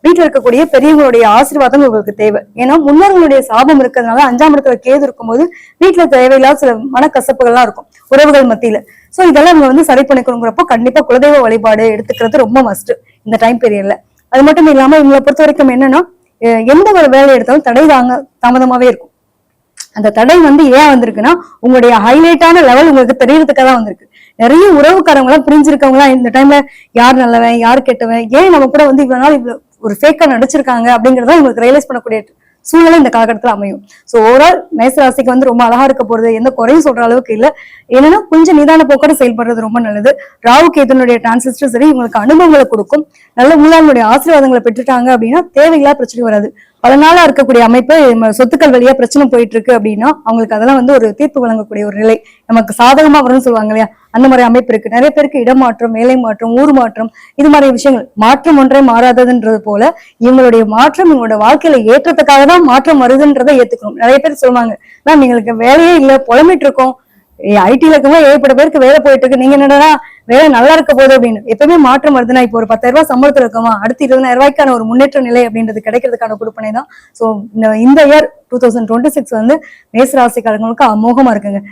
வீட்டுல இருக்கக்கூடிய பெரியவங்களுடைய ஆசீர்வாதம் உங்களுக்கு தேவை. ஏன்னா முன்னோர்களுடைய சாபம் இருக்கிறதுனால 5ஆம் இடத்துல கேது இருக்கும்போது வீட்டுல தேவையில்லாத சில மனக்கசப்புகள்லாம் இருக்கும் உறவுகள் மத்தியில. சோ இதெல்லாம் இவங்க வந்து சரி பண்ணிக்கணுங்கிறப்போ கண்டிப்பா குலதெய்வ வழிபாடு எடுத்துக்கிறது ரொம்ப மஸ்ட் இந்த டைம் பீரியட்ல. அது மட்டும் இல்லாம இவங்களை பொறுத்த வரைக்கும் என்னன்னா எந்த ஒரு வேலையை எடுத்தாலும் தடை தாமதமாவே இருக்கும். அந்த தடை வந்து ஏன் வந்திருக்குன்னா உங்களுடைய ஹைலைட்டான லெவல் உங்களுக்கு தெரியறதுக்காக தான் வந்திருக்கு. நிறைய உறவுக்காரங்க எல்லாம் புரிஞ்சிருக்கவங்க எல்லாம் இந்த டைம்ல யார் நல்லவன் யார் கெட்டவன், ஏன் நம்ம கூட வந்து இவ்வளவு நாள் இவ்வளவு ஒரு ஃபேக்கா நடிச்சிருக்காங்க அப்படிங்கறத உங்களுக்கு ரியலைஸ் பண்ணக்கூடிய சூழ்நிலை இந்த காலகட்டத்துல அமையும். சோ ஓவரால் மேசராசிக்கு வந்து ரொம்ப அழகா இருக்க போறது, எந்த குறையும் சொல்ற அளவுக்கு இல்ல. என்னன்னா கொஞ்சம் நிதான போக்கோட செயல்படுறது ரொம்ப நல்லது. ராகு கேதுனுடைய டிரான்சிஸ்டர் சரி உங்களுக்கு அனுபவங்களை கொடுக்கும். நல்ல மூலாளுடைய ஆசீர்வாதங்களை பெற்றுட்டாங்க அப்படின்னா தேவையில்லா பிரச்சனை வராது. பல நாளா இருக்கக்கூடிய அமைப்பு சொத்துக்கள் வழியா பிரச்சனை போயிட்டு இருக்கு அப்படின்னா அவங்களுக்கு அதெல்லாம் வந்து ஒரு தீர்ப்பு வழங்கக்கூடிய ஒரு நிலை நமக்கு சாதகமா வரும்னு சொல்லுவாங்க இல்லையா, அந்த மாதிரி அமைப்பு இருக்கு. நிறைய பேருக்கு இடமாற்றம், வேலை மாற்றம், ஊர் மாற்றம், இது மாதிரி விஷயங்கள். மாற்றம் ஒன்றே மாறாததுன்றது போல இவங்களுடைய மாற்றம் இவங்களோட வாழ்க்கையில ஏற்றத்துக்காக தான் மாற்றம் வருதுன்றதை ஏத்துக்கணும். நிறைய பேர் சொல்லுவாங்க மேம் எங்களுக்கு வேலையே இல்ல புலம்பிட்டு இருக்கோம், ஐடில இருக்கவங்க ஏற்பட்ட பேருக்கு வேலை போயிட்டு இருக்கு, நீங்க என்னடா வேலை நல்லா இருக்க போகுது அப்படின்னு. எப்பவுமே மாற்றம் வருதுன்னா இப்போ ஒரு 10,000 ரூபாய் சம்பளத்துல இருக்கோமா அடுத்து 20,000 ரூபாய்க்கான ஒரு முன்னேற்ற நிலை அப்படின்றது கிடைக்கிறதுக்கான கொடுப்பனை தான். சோ இந்த இயர் 2026 வந்து மேசராசிக்காரங்களுக்கு அமோகமா இருக்குங்க.